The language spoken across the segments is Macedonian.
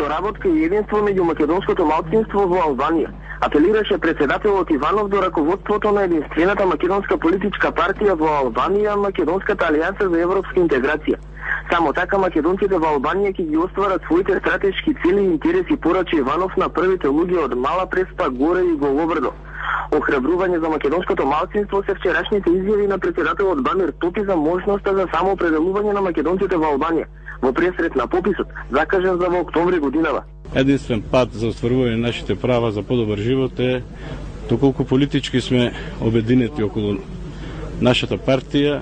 соработка и единство меѓу македонското малцинство во Албанија. Апелираше председателот Иванов до раководството на единствената македонска политичка партија во Албанија, Македонската алијанса за европска интеграција. Само така македонците во Албанија ќе ги остварат своите стратешки цели и интереси, порачи Иванов на првите луѓе од Мала Преспа, Горе и Голобрдо. Охрабрување за македонското малцинство се вчерашните изјави на председателот Бамир Топи за можноста за самоопределување на македонците во Албанија во пресрет на пописот, закажан за во октомври годинава. Единствен пат за остварување на нашите права за подобар живот е доколку политички сме обединети околу нашата партија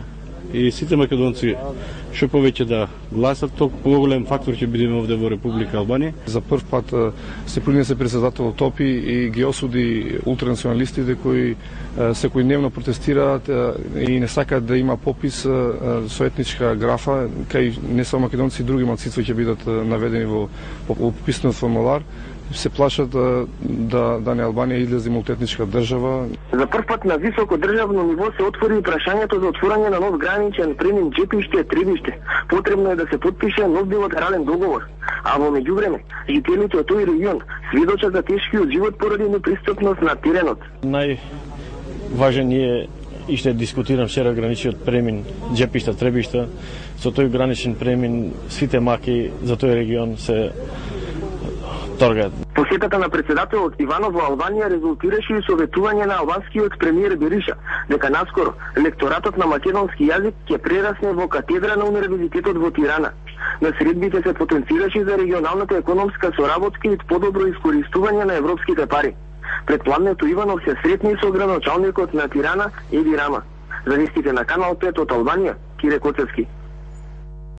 и сите македонци што повеќе да гласат, толку поголем фактор ќе бидеме овде во Република Албанија. За прв пат се принесе председател Топи и ги осуди ултранационалистите кои секојдневно протестираат и не сакаат да има попис со етничка графа, кај не само македонци и други малцинства ќе бидат наведени во пописнат формулар. Се плашат да не Албанија излезе мултиетничка држава. За прв пат на високо државно ниво се отвори прашањето за отворање на нов граничен премин Джепиште-Требиште. Потребно е да се потпише нов билатерален договор. А во меѓувреме, жителите од тој регион сведочат за тешкиот живот поради непристапност на теренот. Најважен е и ще дискутирам вчера граничниот премин Джепиште-Требиште. Со тој граничен премин сите маки за тој регион се торгаат. Посетата на председателот Иванов во Албанија резултираше и советување на албанскиот премиер Бериша дека наскоро лекторатот на македонски јазик ќе прерасне во катедра на Универзитетот во Тирана. На средбите се потенцираше за регионалната економска соработка и подобро искористување на европските пари. Пред пладнето Иванов се сретни со градоначалникот на Тирана Еди Рама. За вестите на Канал 5 од Албанија, Кире Коцевски.